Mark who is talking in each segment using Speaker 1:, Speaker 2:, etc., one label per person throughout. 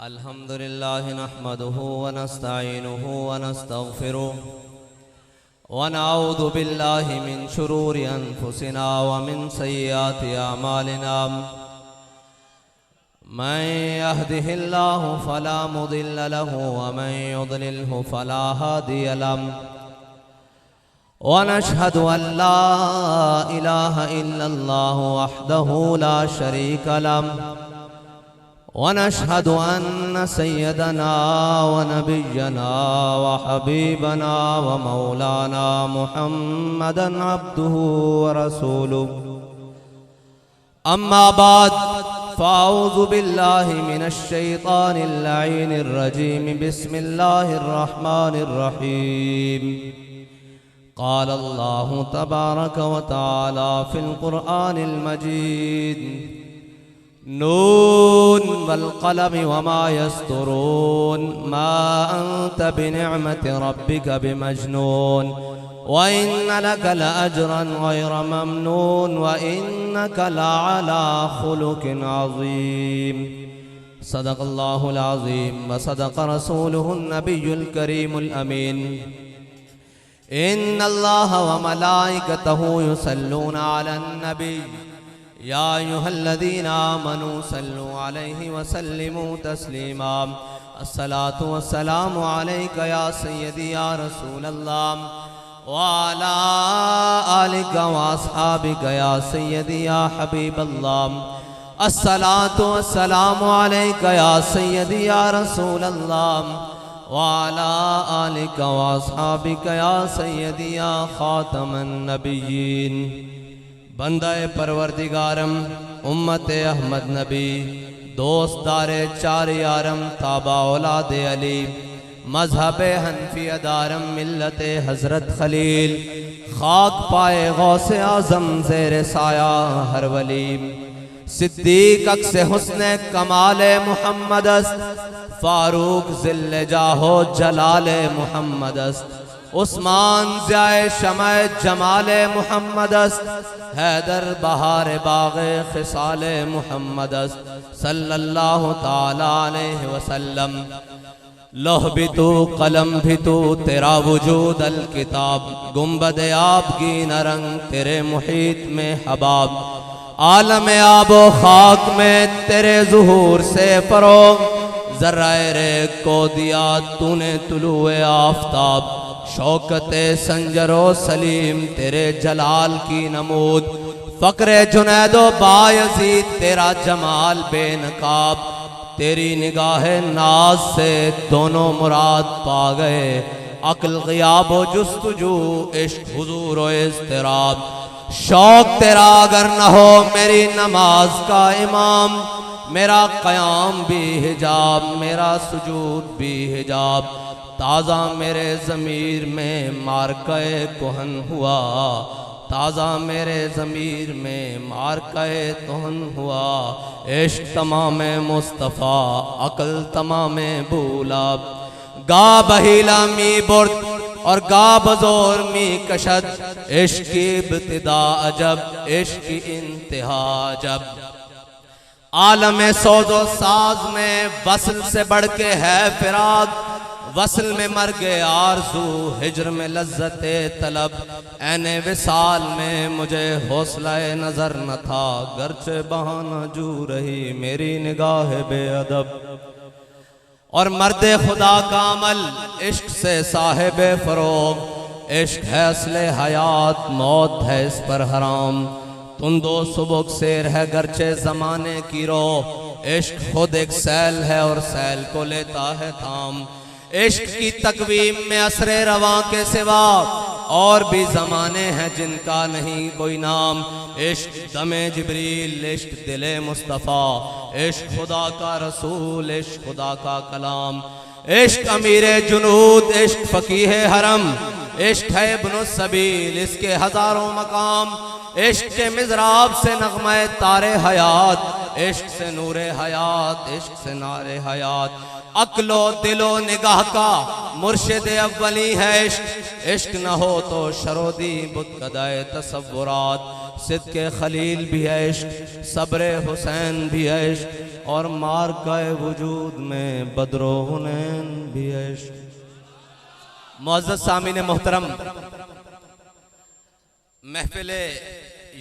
Speaker 1: अल्हम्दुलिल्लाह नहमदुहु व नस्तईनुहु व नस्तगफिरुह व नऊज़ु बिल्लाहि मिन शुरूरि अनफुसिना व मिन सय्यिआति अमालिना मन यहदिहिल्लाहु फला मुदिल्ल लहु व मन युद्लिल्हु फला हादिय लहु व नशहदु अन ला इलाहा इल्लल्लाहु वहदहु ला शरीका लहु व नशहदु अन्न सय्यदना व नबिय्यना व हबीबना व मौलाना मुहम्मदन अब्दुहु व रसूलुहु अम्मा बाद फ़अऊज़ु बिल्लाहि मिनश शैतानिर लईनिर रजीम बिस्मिल्लाहिर रहमानिर रहीम क़ाल अल्लाहु तबारक व तआला फ़िल क़ुरआनिल मजीद नून वल क़लम वमा यस्तुरून मा अंत बिनिअमति रब्बिका बिमजनून व इन्न लक लअजरन गैर ममनून व इन्नक लअला खुलुकिन अज़ीम। सदक़ल्लाहुल अज़ीम व सदक़ रसूलुहुन नबियुल करीमुल अमीन। इन्नल्लाह व मलाइकतहु युसल्लूना अलन नबी या अय्युहल्लज़ीना आमनू सल्लु अलैहि व सल्लिमू तस्लीमा। अस्सलातु वस्सलामु अलैका या सय्यदी या रसूलल्लाह व अला आलिका व अस्हाबिका या सय्यदी या हबीबल्लाह। अस्सलातु वस्सलामु अलैका या सय्यदी या रसूलल्लाह व अला आलिका व अस्हाबिका या सय्यदी या खातमन नबिय्यीन। बंदाए परवरदिगारम उम्मत अहमद नबी दोस्तारे चार यारम ताबा औलाद अली मजहब हनफी दारम मिल्लत हजरत खलील खाक पाए गौसे आजम ज़ेर साया हर वली सिद्दीक अक्स हुस्न कमाल मुहम्मद फारूक ज़िल्ल जाहो जलाल मुहम्मद उस्मान ज़ियाए शमए जमाल मुहम्मद हैदर बहार बाग़े ख़िसाल मुहम्मद सल्लल्लाहु ताला अलैहि वसल्लम। लौह भी तू कलम भी तू तेरा वजूद अल किताब गुंबद आपकी नरंग तेरे मुहीत में हबाब आलम आबो खाक में तेरे ज़ुहूर से फ़रोग़ ज़र्राए रेग को दिया तूने तुलुए आफ़ताब शौकते संजरो सलीम तेरे जलाल की नमूद फ़क्रे जुनैदो बायज़ीद तेरा जमाल बेनकाब तेरी निगाह नाज से दोनों मुराद पा गए अक्ल ग़ियाबो जुस्तुजू इश्क हुज़ूर व इज़्तिराब। शौक तेरा अगर न हो मेरी नमाज का इमाम मेरा क़याम भी हिजाब मेरा सुजूद भी हिजाब। ताज़ा मेरे ज़मीर में मारक़े कुहन हुआ ताज़ा मेरे ज़मीर में मारक़े कुहन हुआ इश्क तमाम मुस्तफ़ा अक़ल तमाम बूला गा बहीला मी बुर्द और गा बज़ोर मी कशद इश्क की इब्तिदा अजब इश्क की इंतहा जब आलम सौदो साज में वस्ल से बढ़ के है फिराक वस्ल में मर गए आरज़ू हिज्र में लज्जते तलब ऐने विसाल में मुझे हौसला नज़र न था गर्चे बहाना जू रही मेरी निगाह बेअदब। और मर्दे खुदा का अमल इश्क से साहिब फ़रोग़ इश्क है असले हयात मौत है इस पर हराम तुंदो सुबुक शेर है गर्चे ज़माने की रो इश्क खुद एक सैल है और सैल को लेता है थाम। इश्क की तकवीम में असरे रवां के सिवा और भी ज़माने हैं जिनका नहीं कोई नाम। इश्क दमे जिब्रील इश्क दिले मुस्तफ़ा इश्क खुदा का रसूल इश्क खुदा का कलाम। इश्क अमीरे जुनूद इश्क फ़कीहे हरम इश्क है इब्नुस सबील इसके हज़ारों मकाम। इश्क के मिज़राब से नग़्मे तारे हयात इश्क से नूरे हयात इश्क से नारे हयात। अक्लो दिलो निगाह का मुर्शिद अव्वली है इश्क इश्क न हो तो शरोदी बुतकदाए तसव्वुरात। सिद्क़े खलील भी है इश्क सब्र हुसैन भी है इश्क और मार गए वजूद में बदरो हुनैन भी है। मुअज़्ज़ज़ सामीन मोहतरम, महफिल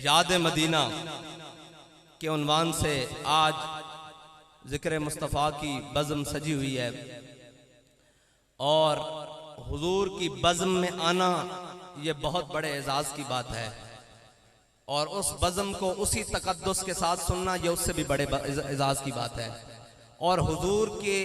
Speaker 1: याद मदीना के उन्वान से आज ज़िक्र मुस्तफ़ा की बज़्म सजी हुई है और हुजूर की बज़्म में आना ये बहुत बड़े एजाज़ की बात है और उस बज़्म को उसी तक़द्दुस के साथ सुनना ये उससे भी बड़े एजाज़ की बात है। और हुजूर के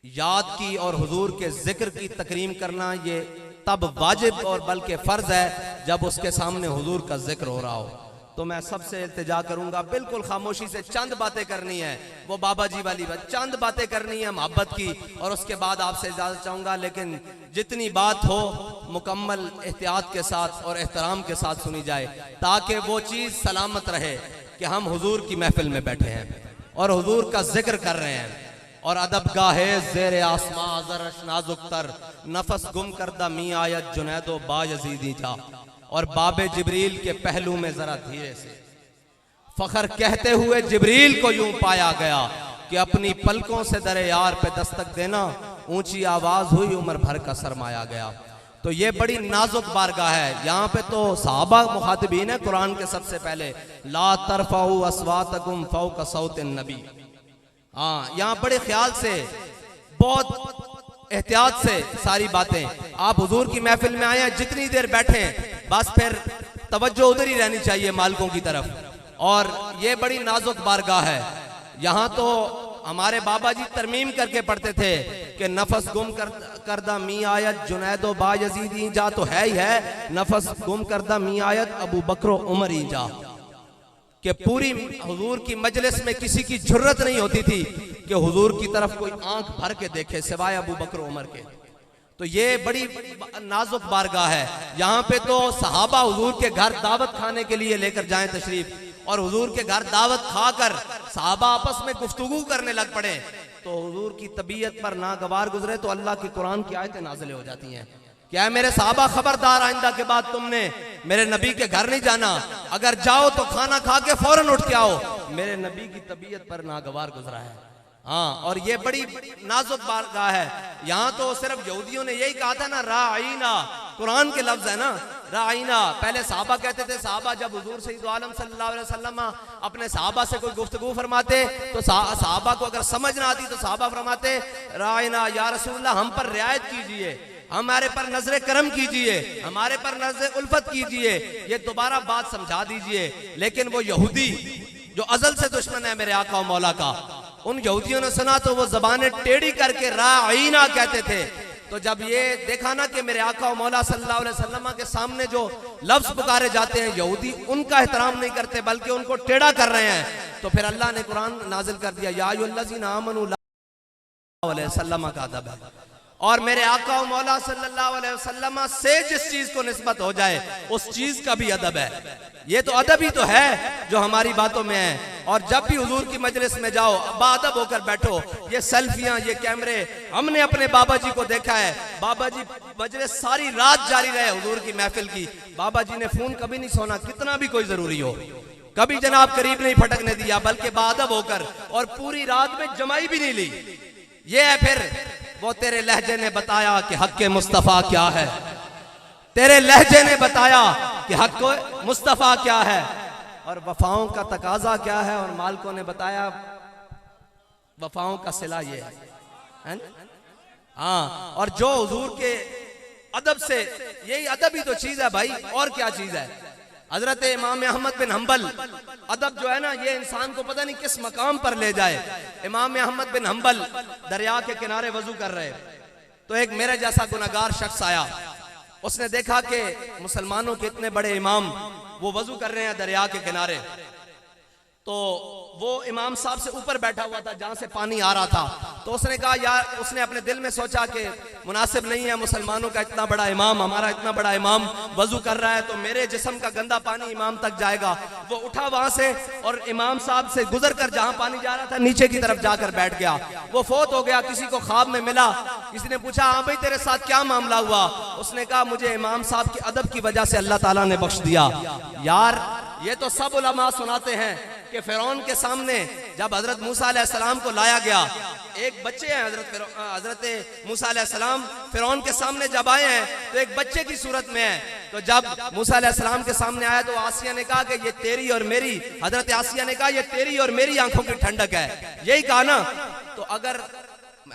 Speaker 1: याद की और हुजूर के ज़िक्र की तकरीम करना ये तब वाजिब और बल्कि फ़र्ज़ है जब उसके सामने हुजूर का जिक्र हो रहा हो। तो मैं सबसे इल्तिजा करूंगा बिल्कुल खामोशी से चंद बातें करनी है, वो बाबा जी वाली बात, चंद बातें करनी है मोहब्बत की और उसके बाद आपसे इजाज़त चाहूँगा। लेकिन जितनी बात हो मुकम्मल एहतियात के साथ और एहतराम के साथ सुनी जाए ताकि वो चीज़ सलामत रहे कि हम हुजूर की महफिल में बैठे हैं और हुजूर का जिक्र कर रहे हैं। और अदब गाहे ज़ेरे आसमां ज़रश नाजुक तर, नफस गुम करदा मी आयत जुनैदो बायज़ीदी जा। और बाबे जिब्रील के पहलू में जरा धीरे से फखर कहते हुए जिब्रील को यूं पाया गया कि अपनी पलकों से दरे यार पे दस्तक देना, ऊंची आवाज हुई उम्र भर का सरमाया गया। तो ये बड़ी नाजुक बारगाह है। यहाँ पे तो सहाबा मुखातिबीन है कुरान के सबसे पहले, ला तरफाउ अस्वातकुम फौका सौतिन नबी। हाँ, यहाँ बड़े ख्याल से बहुत एहतियात से सारी बातें, आप हुजूर की महफिल में आए हैं, जितनी देर बैठे बस फिर तवज्जो उधर ही रहनी चाहिए मालिकों की तरफ। और ये बड़ी नाजुक बारगाह है। यहाँ तो हमारे बाबा जी तरमीम करके पढ़ते थे कि नफस गुम करदा मी आयत जुनैदो बायज़ीदी जा, तो है ही है, नफस गुम करदा मी आयत अबू बकरो उमर ही जा। कि पूरी हुजूर की मजलिस में किसी की जुर्रत नहीं होती थी कि हुजूर की तरफ कोई आंख भर के देखे सिवाय अबू बकर उमर के। तो ये बड़ी नाजुक बारगाह है। यहाँ पे तो सहाबा हुजूर के घर दावत खाने के लिए लेकर जाएं तशरीफ और हुजूर के घर दावत खाकर सहाबा आपस में गुफ्तगू करने लग पड़े तो हुजूर की तबीयत पर नागवार गुजरे तो अल्लाह की कुरान की आयतें नाज़िल हो जाती हैं। क्या मेरे साहबा खबरदार, आइंदा के बाद तुमने मेरे नबी के घर नहीं जाना, अगर जाओ तो खाना खा के फौरन उठ के आओ, मेरे नबी की तबीयत पर नागवार गुजरा है। हाँ, और ये बड़ी नाजुक बारगाह है। यहाँ तो सिर्फ यहूदियों ने यही कहा था ना, राईना, कुरान के लफ्ज है ना, राईना। पहले साहबा कहते थे, साहबा जब हुजूर सैयद आलम सल्लल्लाहु अलैहि वसल्लम अपने साहबा से कोई गुफ्तगू फरमाते तो साहबा को अगर समझ ना आती तो साहबा फरमाते, राईना या रसूलल्लाह, हम पर रियायत कीजिए, हमारे पर नजर करम कीजिए, हमारे पर नजर उल्फत कीजिए, ये दोबारा बात समझा दीजिए। लेकिन वो यहूदी जो अजल से दुश्मन है मेरे आका और मौला का, उन यहूदियों ने सुना तो वो जबानें टेढ़ी करके राईना कहते थे। तो जब ये देखा ना कि मेरे आका और मौला सल्लल्लाहु अलैहि वसल्लम के सामने जो लफ्ज पुकारे जाते हैं यहूदी उनका एहतराम नहीं करते बल्कि उनको टेढ़ा कर रहे हैं, तो फिर अल्लाह ने कुरान नाजिल कर दिया, या अय्युहल्लज़ीना आमनू अलैहि वसल्लम का अदब है। और मेरे आका और मौला सल्लल्लाहु अलैहि वसल्लम से जिस चीज को निस्बत हो जाए उस चीज का भी अदब है। ये तो अदब ही तो है जो हमारी बातों में है। और जब भी हुजूर की मजलिस में जाओ बाअदब होकर बैठो। ये सेल्फियां, ये कैमरे, हमने अपने बाबा जी को देखा है, बाबा जी मजलिस सारी रात जारी रहे हुजूर की महफिल की, बाबा जी ने फोन कभी नहीं सोना, कितना भी कोई जरूरी हो, कभी जनाब करीब नहीं फटकने दिया, बल्कि बाअदब होकर, और पूरी रात में जमाई भी नहीं ली। ये है फिर वो तेरे लहजे ने बताया कि हक के मुस्तफ़ा क्या है, तेरे लहजे ने बताया कि हक मुस्तफ़ा क्या है और वफाओं का तकाजा क्या है, और मालिकों ने बताया वफाओं का सिला ये है। हाँ, और जो हुजूर के अदब से, यही अदब ही तो चीज है भाई, और क्या चीज है। हजरत इमाम अहमद बिन हम्बल, अदब जो है ना ये इंसान को पता नहीं किस मकाम पर ले जाए। इमाम अहमद बिन हम्बल दरिया के किनारे वजू कर रहे तो एक मेरे जैसा गुनहगार शख्स आया, उसने देखा कि मुसलमानों के इतने बड़े इमाम वो वजू कर रहे हैं दरिया के किनारे, तो वो इमाम साहब से ऊपर बैठा हुआ था जहां से पानी आ रहा था। तो उसने कहा यार, उसने अपने दिल में सोचा कि मुनासिब नहीं है, मुसलमानों का इतना बड़ा इमाम, हमारा इतना बड़ा इमाम वजू कर रहा है तो मेरे जिस्म का गंदा पानी इमाम तक जाएगा। वो उठा वहां से और इमाम साहब से गुजर कर जहां पानी जा रहा था नीचे की तरफ जाकर बैठ गया। वो फोत हो गया, किसी को ख्वाब में मिला, किसी ने पूछा हाँ भाई तेरे साथ क्या मामला हुआ। उसने कहा मुझे इमाम साहब के अदब की वजह से अल्लाह ताला ने बख्श दिया। यार ये तो सब उलमा सुनाते हैं कि कि फिरौन के सामने जब हजरत मूसा अलैहिस्सलाम को लाया गया, एक बच्चे हैं हजरत मूसा अलैहिस्सलाम फिरौन के सामने जब आए हैं तो एक बच्चे की सूरत में है। तो जब मूसा अलैहिस्सलाम के सामने आया तो आसिया ने कहा कि ये तेरी और मेरी, हजरत आसिया ने कहा ये तेरी और मेरी आंखों की ठंडक है, यही कहा ना। तो अगर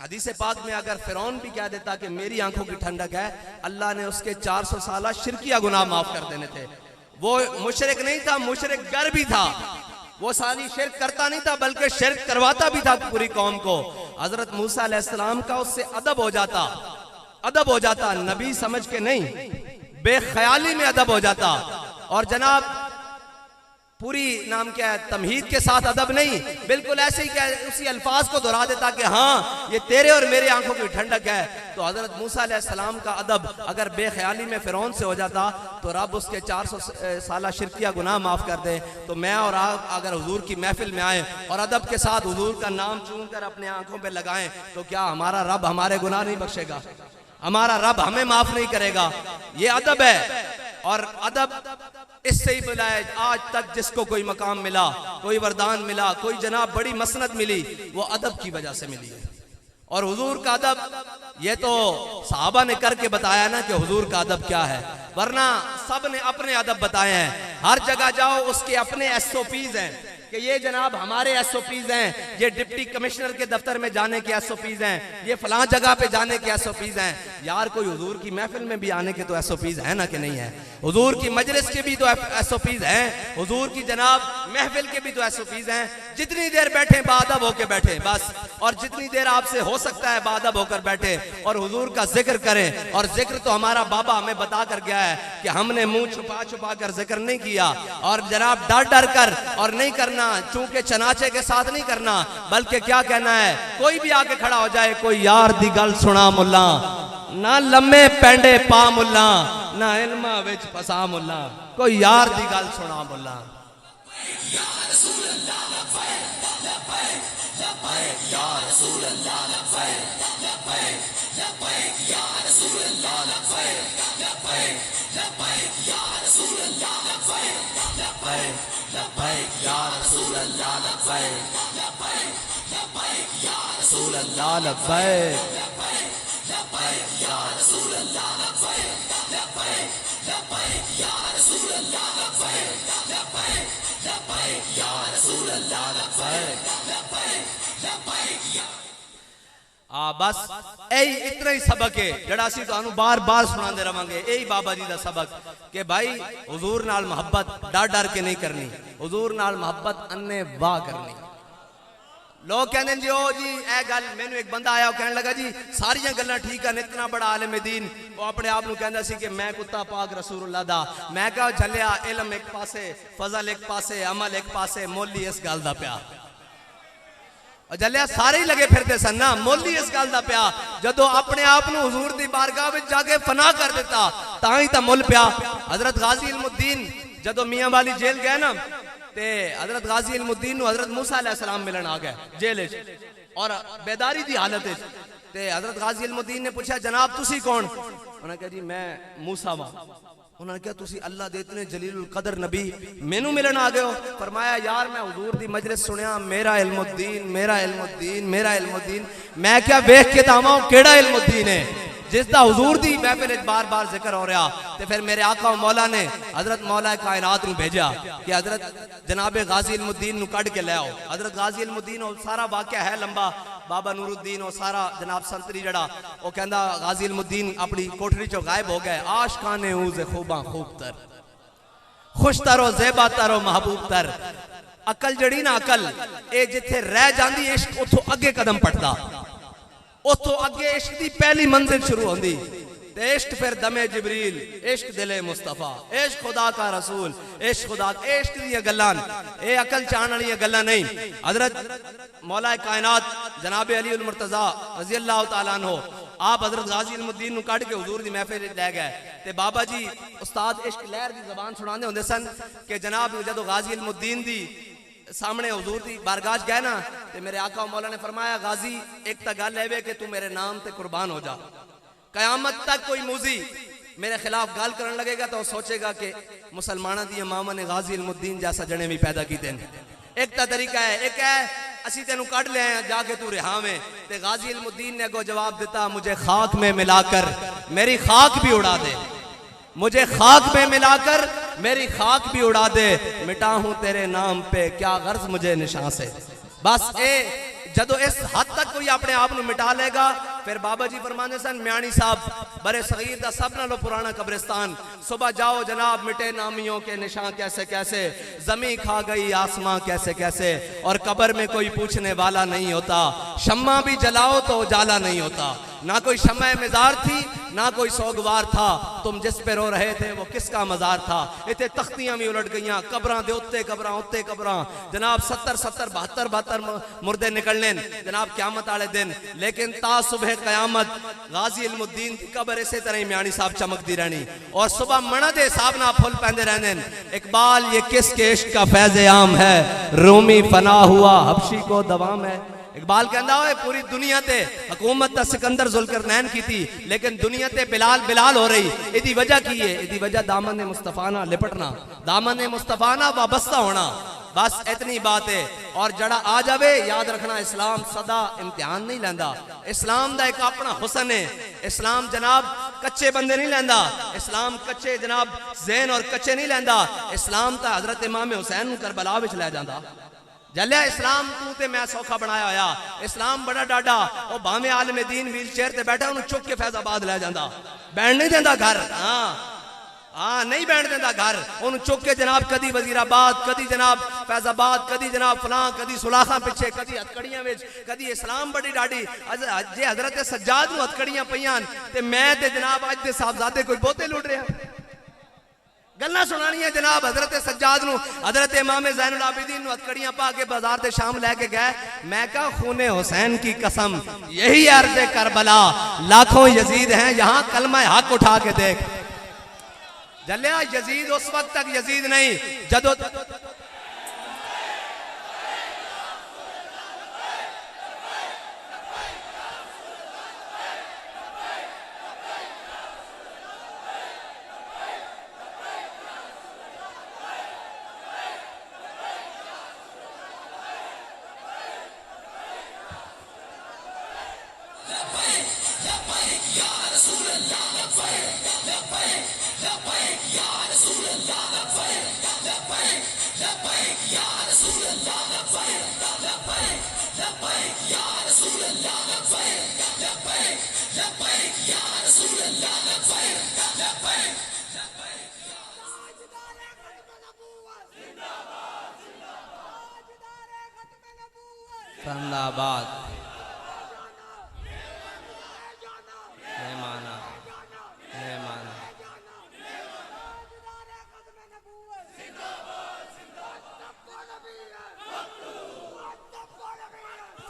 Speaker 1: हदीस पाक में अगर फिरौन भी कह देता कि मेरी आंखों की ठंडक है, अल्लाह ने उसके 400 साल शिरकिया गुनाह माफ कर देने थे। वो मुशरिक नहीं था, मुशरिक गर भी था, वो सारी शिरक करता नहीं था बल्कि शिरक करवाता भी था पूरी कौम को। हजरत मूसा अलैहिस्सलाम का उससे अदब हो जाता, नबी समझ के नहीं, बेख्याली में अदब हो जाता। और जनाब पूरी नाम क्या है, तमहीद के साथ अदब नहीं, बिल्कुल ऐसे ही क्या उसी अल्फाज को दोहरा देता कि हाँ ये तेरे और मेरे आंखों की ठंडक है। तो हजरत मूसा अलैहिस्सलाम का अदब अगर बेख्याली में फिरौन से हो जाता तो रब उसके 400 साल शिरकिया गुनाह माफ कर दे। तो मैं और आप अगर हुजूर की महफिल में आए और अदब के साथ हुजूर का नाम चूम कर अपने आंखों पे लगाएं तो क्या हमारा रब हमारे गुनाह नहीं बख्शेगा? हमारा रब हमें माफ नहीं करेगा? ये अदब है। और अदब इससे ही मिला है। आज तक जिसको कोई मकाम मिला, कोई वरदान मिला, कोई जनाब बड़ी मसनद मिली, वो अदब की वजह से मिली है। और हुजूर का अदब, ये तो सहाबा ने करके बताया ना कि हुजूर का अदब क्या है, वरना सब ने अपने अदब बताए हैं। हर जगह जाओ उसके अपने SOPs हैं कि ये जनाब हमारे SOPs हैं, ये डिप्टी कमिश्नर के दफ्तर में जाने के SOPs हैं, ये फलां जगह पे जाने के SOPs हैं। यार कोई हुजूर की महफिल में भी आने के तो SOPs है ना कि नहीं है? हुजूर की मजलिस के भी तो SOPs हैं, हुजूर की जनाब महफिल के भी तो SOPs हैं। जितनी देर बैठे बाअदब होकर बैठे बस, और जितनी देर आपसे हो सकता है बाअदब होकर बैठे और हुजूर का जिक्र करें। और जिक्र तो हमारा बाबा हमें बता कर गया है कि हमने मुंह छुपा छुपा कर जिक्र नहीं किया, और जनाब डर डर कर और नहीं करना, चूंकि चनाचे के साथ नहीं करना, बल्कि क्या कहना है, कोई भी आके खड़ा हो जाए, कोई यार दी गल सुना मुल्ला, ना लम्मे पेंडे पा मुल्ला, ना इल्मा विच फसा मुल्ला, कोई यार दी गल सुना मुल्ला। बस यही इतना ही सबक है जड़ा असीं तुहानू बार बार सुनाते रहांगे। यही बाबा जी का सबक कि भाई हुजूर नाल मोहब्बत डर डर के नहीं करनी, हुजूर नाल मोहब्बत अन्ने वाह करनी। लोग कहते जी ओ जी ए गल, मैनू एक बंदा आया कहने लगा जी सारियां गल्लां ठीक है, इतना बड़ा आलिम दीन, वो अपने आप नू कहंदा सी कि मैं कुत्ता पाक रसूलुल्लाह दा। मैं कहा झलिया इल्म एक पासे, फजल एक पासे, अमल एक पासे, मोली इस गल दा पिया। जलिया सारे ही लगे फिरते सन ना, मोली इस गल दा पिया। जदों अपने आप नू हुजूर दी बारगाह विच जाके फना कर दिता तां ही तां मुल पिया। हजरत गाजी इल्मुद्दीन जदों मियां वाली जेल गए ना, ते हजरत गाजी इल्मुद्दीन नू हजरत मूसा अलैहिस्सलाम मिलन आ गए जेल च और बेदारी दी हालत च। ते हजरत गाजी इल्मुद्दीन ने पूछा जनाब तुसी कौन? उन्होंने कहा जी मैं मूसा वा। उन्होंने कहा तुसी अल्लाह दे इतने जलीलुल कदर नबी मैनू मिलन आ गए हो? फरमाया यार मैं हुजूर दी मजलिस सुनिया, मेरा इल्मुद्दीन, मेरा इल्मुद्दीन, मेरा इल्मुद्दीन। मैं क्या वेख के तावा केड़ा इल्मुद्दीन है जिसदा हुजूर दी महफिल बार बार जिक्र हो रहा। तो फिर मेरे आका मौला ने हजरत मौला कायनात नू भेजा कि हजरत जनाबे गाजी इल्मुद्दीन नू कढ़ के ले आओ। हजरत गाजी इल्मुद्दीन और सारा वाकया है लंबा, बाबा नूरुद्दीन और सारा जनाब संतरी जड़ा वो कहंदा गाजी इल्मुद्दीन अपनी कोठरी चो गायब हो गए। आशकाने ऊज़े खूबा खूब तर, खुश तरो ज़ेबा तरो महबूब तर। अकल जड़ी ना अकल ए जिथे रह जांदी इश्क उथों अगे कदम पटदा, उतो अगे इश्क दी पहली मंजिल शुरू होंदी। इश्क फिर दमे जिबरील, इश्क दिले मुस्तफा, इश्क खुदा का रसूल, इश्क खुदा, इश्क दी गल्लां, ए अकल चाहण वाली गल्लां नहीं। हजरत मौला कायनात जनाब अली उल मुर्तजा रजी अल्लाह तआला अन्हु आप हजरत गाजी इल्मुद्दीन नू कढ़ के हुजूर दी महफिल ले गए। ते बाबा जी उस्ताद इश्क लहर दी ज़बान सुनांदे हुंदे सन कि जनाब जदों गाजी इल्मुद्दीन दी सामने हुजूर दी बारगाह गए ना, ते मेरे आका मौला ने फरमाया गाजी एक तो गल है कि तू मेरे नाम ते कुर्बान हो जा। कयामत तक कोई मूजी मेरे खिलाफ गाल करने लगेगा तो सोचेगा कि मुसलमाना दी इमामा ने गाजी इल्मुद्दीन जैसा जने भी पैदा किए। एक ता तरीका है, एक है असी तेनू कढ़ ले आए जाके तू रिहावे। ते गाजी इल्मुद्दीन ने अगो जवाब दिता, मुझे खाक में मिलाकर मेरी खाक भी उड़ा दे, मुझे खाक में मिलाकर मेरी खाक भी उड़ा दे, मिटा हूं तेरे नाम पे क्या गर्ज मुझे निशान से। बस ए जदों इस हद तक कोई अपने आप को मिटा लेगा, फिर बाबा जी फरमाने सन म्याणी साहब बड़े सगीर दा सब नालों पुराना कब्रिस्तान, सुबह जाओ जनाब मिटे नामियों के निशान कैसे कैसे, जमी खा गई आसमां कैसे कैसे, और कब्र में कोई पूछने वाला नहीं होता, शम्मा भी जलाओ तो उजाला नहीं होता, ना कोई शम्मा मजार थी ना कोई सोगवार था, तुम जिस पे रो रहे थे वो किसका मजार था। इतने तख्तियां भी उलट गई, कब्रां दे उत्ते कब्रां उत्ते कब्रां, जनाब 70-70 72 मुर्दे निकलने जनाब क़यामत वाले दिन। लेकिन ता सुबह क़यामत गाजी इल्मुद्दीन की कब्र इसे तरह ही म्याणी साहब चमकती रहनी, और सुबह मना दे हिसाब ना फुल पहनते रहने। इकबाल ये किसके इश्क का फैज़ आम है, रूमी फना हुआ हबशी को दवाम है। इकबाल कहता है पूरी दुनिया ते हुकूमत ता सिकंदर जुल्करनैन की थी, लेकिन दुनिया ते बिलाल बिलाल हो रही। इदी वजह की है, इदी वजह दामन मुस्तफा ना लिपटना, दामन मुस्तफा ना वाबस्ता होना, बस इतनी बात है। और जड़ा आ जावे याद रखना, इस्लाम सदा इम्तिहान नहीं लेंदा, इस्लाम दा एक अपना हुसन है। इस्लाम जनाब कच्चे बंदे नहीं लेंदा, इस्लाम कच्चे जनाब ज़हन और कच्चे नहीं लेंदा। इस्लाम ता हजरत इमाम हुसैन करबला विच ले जांदा। जलिया इस्लाम तू ते मैं सौखा बनाया होया, इस्लाम बड़ा डाडा, वो भावे आलमे दीन व्हील चेयर ते बैठा उन्हें चुक के फैजाबाद ले जांदा, बैठ नहीं देंदा घर। हाँ नहीं बैठ देंदा घर, उन्हें चुक के जनाब कदी वजीराबाद, कदी जनाब फैजाबाद, कदी जनाब फलां, कदी सुलाखा पिछे, कदी हथकड़ियां विच, कदी इस्लाम बड़ी डाडी। जे हजरत सज्जाद नूं हथकड़ियां पईयां ते मैं ते जनाब अज दे साहबजादे कोई बहुते लुट रहे हैं। गल्ला सुनानी है जनाब हजरत सज्जाद नूं, हजरत इमाम ज़ैनुल आबिदीन नूं हथकड़ियां पा के बाजार ते शाम लेके गए। मैं कहा खूने हुसैन की कसम यही अर्ज़ करबला, लाखों यजीद हैं यहाँ कलमा हक उठा के देख। जलिया यजीद उस वक्त तक यजीद नहीं जदों जिंदाबाद मेहमाना मेहमाना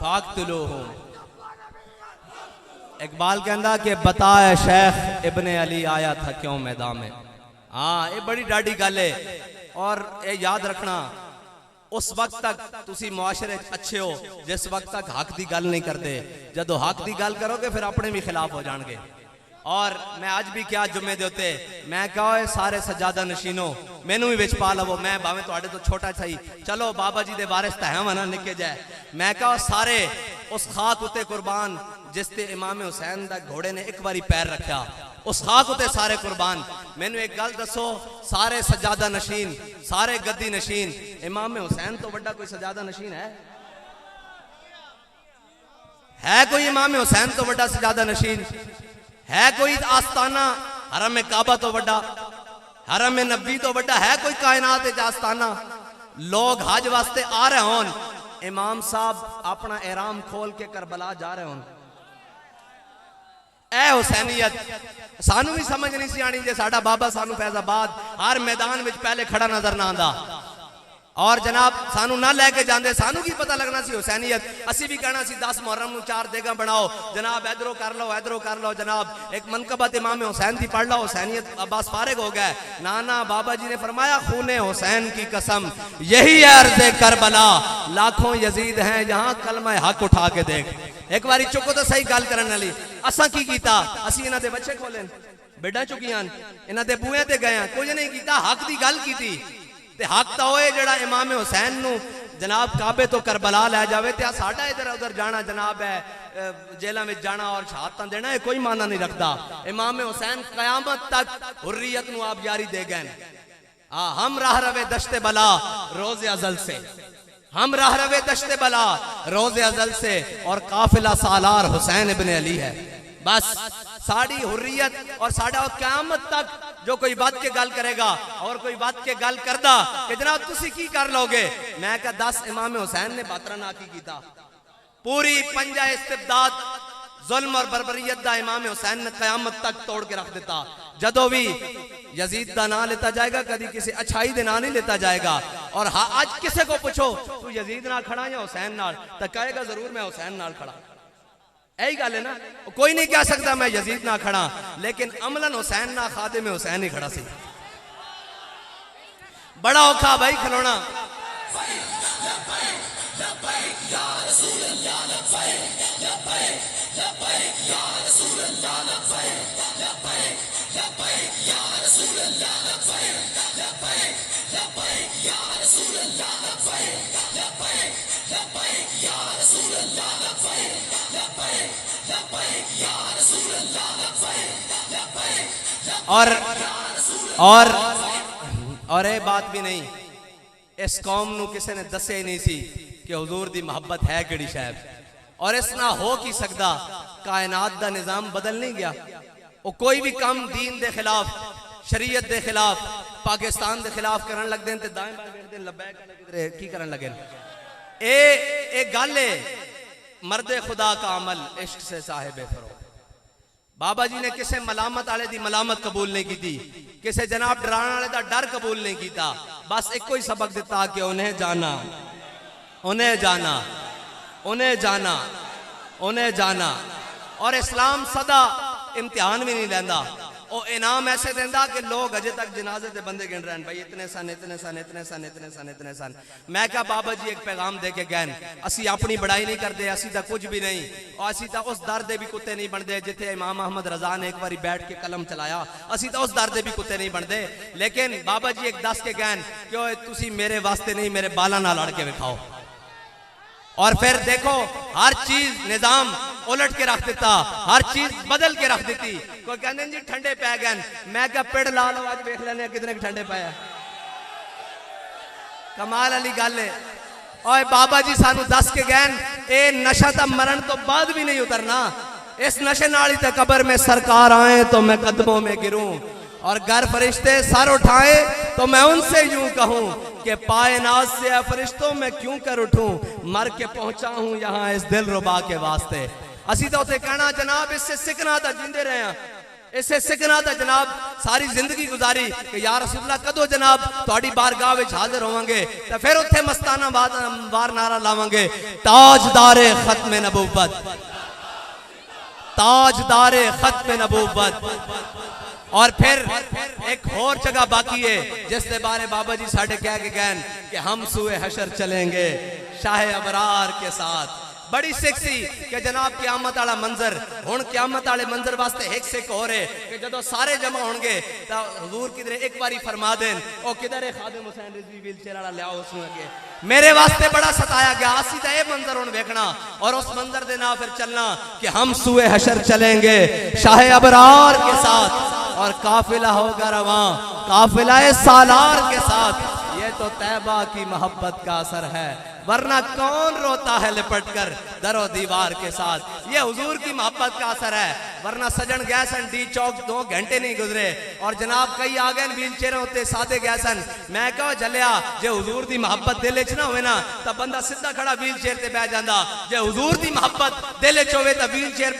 Speaker 1: फाक़तुलूहुम। इकबाल कहता कि बताए शेख इब्ने अली आया था क्यों मैदान में। हाँ ये बड़ी डाडी गल है, और ये याद रखना उस वक्त तक तुसी मुआशरे अच्छे हो जिस वक्त तक हक की गल नहीं करते। जदों हक की गल करोगे फिर अपने भी खिलाफ हो जाएंगे। और मैं आज भी क्या जुम्मे दे उत्ते मैं कहा सारे सजादा नशीनो मैनू भी विच पा लवो, मैं भावें तुहाडे तो छोटा सही, चलो बाबा जी दे वारिस तां है वना निके जाए। मैं कहा सारे उस खाक उत्ते कुर्बान जिस ते इमाम हुसैन दा घोड़े ने एक बारी पैर रखा, उस खाक उत्ते सारे कुर्बान। मैनू एक गल दसो, सारे सजादा नशीन, सारे गद्दी नशीन, इमाम हुसैन तो बड़ा कोई सजादा नशीन है कोई इमाम हुसैन तो बड़ा सजादा नशीन है कोई? आस्ताना हरम में काबा तो बड़ा, हरम में नबी तो बड़ा है कोई? कायनात आस्ताना लोग हज वास्ते आ रहे होन, इमाम साहब अपना एहराम खोल के करबला जा रहे होन। ए हुसैनियत सानू भी समझ नहीं सी आनी जे साडा बाबा सानू फैजाबाद हर मैदान में पहले खड़ा नजर ना आंदा, और जनाब सानू ना लेके जाते, सानू की पता लगना सी हुसैनियत। असी भी कहना सी 10 मुहर्रम 4 देगा बनाओ जनाब, इधरों कर लो जनाब, एक मनकबत इमाम हुसैन थी पढ़ लो, हुसैनियत अब्बास फारिग हो गए। नाना बाबा जी ने फरमाया खूने हुसैन की कसम यही अर्ज़ करबला, लाखों यजीद हैं यहाँ कलमा हक उठा के देख। एक बारी चुको तो सही गल करने वाली, असा की कीता? असी इन्हां दे बच्चे खोले बेड़ा चुकियां, इन्हां दे बूहे ते गए, कुछ नहीं कीता, हक की गल की। हक तो होए जड़ा इमाम हुसैन नू जनाब काबे तो करबला लै जावे ते साडा इधर उधर जाना जनाब है जेलों में जाना और शहादत देना है कोई माना नहीं रखता। इमाम हुसैन कयामत तक हुर्रियत नू आप जारी दे गए। हम राह रवे दश्ते बला रोज़े अज़ल से, हम राह रवे दश्ते बला रोज़े अज़ल से, और काफिला सालार हुसैन इब्ने अली है। बस साड़ी हुर्रियत और साडा क़यामत तक जो कोई बात के गल करेगा और कोई बात के गल करदा कि जनाब तुसी की कर लोगे, मैं कहा 10 इमाम हुसैन ने बातरा ना की कीता। पूरी पंजा इस्तिबदाद जुल्म और बर्बरियत दा इमाम हुसैन ने क़यामत तक तोड़ के रख देता। जदों भी यजीद दा ना लेता जाएगा, कभी किसी अच्छाई दे ना नहीं लेता जाएगा। और हाँ, आज किसी को पूछो तू यजीद नाल खड़ा या हुसैन नाल, तो कहेगा जरूर मैं हुसैन नाल खड़ा। यही गल है ना, कोई नहीं कह सकता मैं यजीद ना खड़ा, लेकिन अमलन हुसैन ना खादिम हुसैन ही खड़ा सी। बड़ा औखा भाई खलोना। और ये बात भी नहीं, इस कौम नू किसी ने दसे ही नहीं सी कि हुजूर दी मोहब्बत है किहड़ी शै, और इस ना हो की सकदा। कायनात दा निजाम बदल नहीं गया। वो कोई भी काम दीन दे खिलाफ, शरीयत दे खिलाफ, पाकिस्तान दे खिलाफ करन लग देन ते दाएं बाएं वेखदे लब्बैक किधरे की करन लगे। ए गल है मर्दे खुदा का अमल इश्क से साहिबे फरोग। बाबा जी ने किसे मलामत आले दी मलामत कबूल नहीं की थी, किसे जनाब डराने वाले दा डर कबूल नहीं किया। बस एक कोई सबक दिता कि उन्हें जाना, उन्हें जाना, उन्हें जाना, उन्हें जाना। और इस्लाम सदा इम्तिहान भी नहीं लेंदा, और इनाम ऐसे देंदा कि लोग अजे तक जनाजे दे बंदे गिन रहे हैं, भाई इतने सन, इतने सन, इतने सन, इतने सन, इतने सन। मैं क्या बाबा जी एक पैगाम दे के गए, असी अपनी बड़ाई नहीं करते, असी तो कुछ भी नहीं, और असी तो उस दर दे भी कुत्ते नहीं बनते जिथे इमाम अहमद रजा ने एक बार बैठ के कलम चलाया। असी तो उस दर दे भी कुत्ते नहीं बनते। लेकिन बाबा जी एक दस के गए कि तुसी मेरे वास्ते नहीं मेरे बाला नाल लड़ के विखाओ। और फिर देखो हर चीज निजाम उलट के रख देता, हर चीज बदल के रख देती। कोई कहते जी ठंडे पै गए, मैं क्या पेड़ ला लो आज देख लेने कितने ठंडे पाया। कमाल वाली गल है। और बाबा जी सानू दस के गए ए नशा तो मरण तो बाद भी नहीं उतरना, इस नशे नाली तक कब्र में सरकार आए तो मैं कदमों में गिरूं, और घर फरिश्ते सर उठाए तो मैं उनसे यूं कहूं कि पाए नाज से फरिश्तों में क्यों कर उठूं, मर के पहुंचा हूं यहां इस दिल रुबा के वास्ते। असी तो उसे कहना जनाब इससे सिखना था जिंदे रहे हैं, इससे सिखना था जनाब सारी जिंदगी गुजारी कि या रसूलल्लाह कदों जनाब तुहाडी बारगाह विच हाजिर होवांगे, तो फिर उत्थे मस्ताना वार नारा लावांगे ताजदारे खत्म नबूवत, ताजदारे खत्म नबूवत। और फिर एक और जगह बाकी है जिसके बारे बाबा जी साढ़े कह के गए कि हम सुए हशर चलेंगे शाह अबरार के साथ। बड़ी सेक्सी कि जनाब क़यामत वाला मंजर, हुण क़यामत वाले मंजर वास्ते एक सिक हो रहे कि जदों सारे जमा होंगे तो हुजूर किधरे एक बारी फरमा देन ओ किधर है खादिम हुसैन रिजवी व्हीलचेयर वाला लियाओ उसनूं अगे। मेरे वास्ते बड़ा सताया गया, असी तो यह मंजर हुण वेखना और उस मंजर दे नाल फिर चलना कि हम सुए हशर चलेंगे शाह अबरार के साथ, और काफिला होगा रवां काफिला सालार के साथ। ये तो तैबा की मोहब्बत का असर है, वरना कौन रोता है लिपट कर दरो दीवार के साथ। ये हुजूर की मोहब्बत का असर है, वरना सजन गए सन डी चौक 2 घंटे नहीं गुजरे और जनाब कई आ गए व्हील चेयर उत्ते सादे गए सन। मैं कहो जलिया जे हुजूर की मोहब्बत दिल च ना होवे ना तो बंदा सीधा खड़ा व्हील चेयर ते बैठ जांदा, जे हुजूर की मोहब्बत दिल च होवे तो व्हील चेयर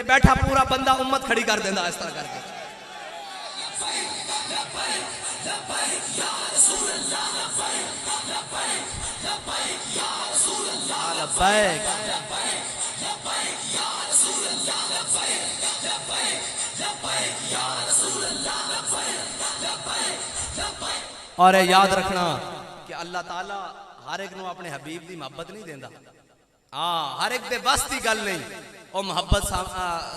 Speaker 1: बैठा पूरा बंदा उम्मत खड़ी कर देंदा। इस तरह करके और याद रखना कि अल्लाह ताला हर एक नूं अपने हबीब की मोहब्बत नहीं देंदा। हाँ, हर एक दे बस की गल नहीं। और मुहब्बत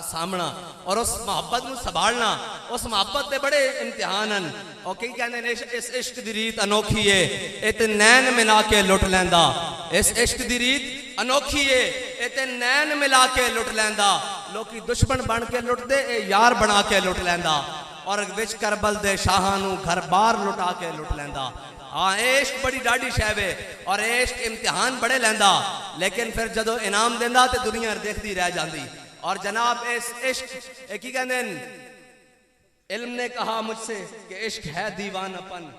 Speaker 1: सामना और उस मुहब्बत को संभालना, उस मुहब्बत के बड़े इम्तिहान हैं। और कई कहते हैं इस इश्क की रीत अनोखी है, इतने नैन मिला के लुट लैंदा। इस इश्क की रीत अनोखी है, इतने नैन मिला के लुट लैंदा। लोग दुश्मन बन के लुटते, यार बना के लुट लैंदा। और विच करबल दे शाहां नू घर बार लुटा के लुट लैंदा। हाँ, इश्क बड़ी डाढ़ी शैब है और इश्क इम्तिहान बड़े लैंदा, लेकिन फिर जदों इनाम देंदा तो दुनिया देखती रह जाती। और जनाब इस इश्क की कहते हैं, इल्म ने कहा मुझसे कि इश्क है दीवानापन।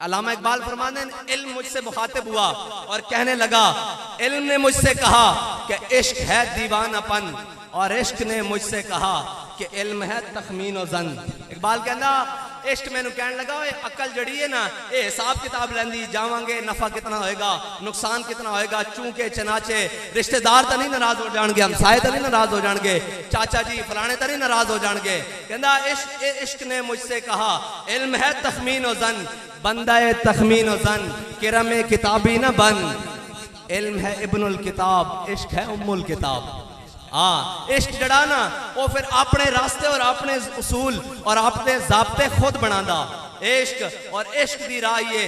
Speaker 1: अल्लामा इकबाल फरमाते हैं, इल्म मुझसे मुखातिब हुआ और कहने लगा, इल्म ने मुझसे कहा कि इश्क है दीवानापन, और इश्क ने मुझसे कहा कि इल्म है तखमीन और जन। इकबाल कहना, इश्क मैनू कहने लगा, अकल जड़ी है ना, ये हिसाब किताब लेंदी जावांगे, नफा कितना होएगा, नुकसान कितना होएगा, चूंके चनाचे, रिश्तेदार तो नहीं नाराज हो जाएंगे, हमसाए तो नहीं नाराज हो जाएंगे, चाचा जी फलाने तो नहीं नाराज हो जाएंगे। कहना इश्क ने मुझसे कहा, इल्म है तखमीन और जन, बंदा है तखमीन और जन, किरम किताबी न बन। इल्म है इब्नुल किताब, इश्क है उम्मुल किताब। हाँ, इश्क जड़ा ना वो फिर अपने रास्ते और अपने उसूल और अपने ज़ाब्ते खुद बनांदा। इश्क और इश्क दी राह ये,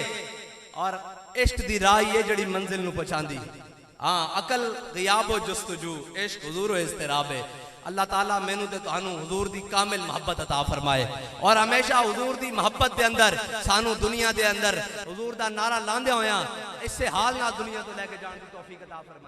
Speaker 1: और इश्क दी राह ये जड़ी मंजिल नू पहुंचांदी। हाँ, अकल गियाबो जुस्तजू, इश्क हुजूर इज़्तिराब है। अल्लाह ताला मैनू ते तुहानू हुजूर दी कामिल मोहब्बत अता फरमाए, और हमेशा हुजूर दी मोहब्बत दे अंदर सानू दुनिया दे अंदर हुजूर दा नारा लांदे होया इसे हाल ना दुनिया तो लेके जान दी तौफीक अता फरमाए।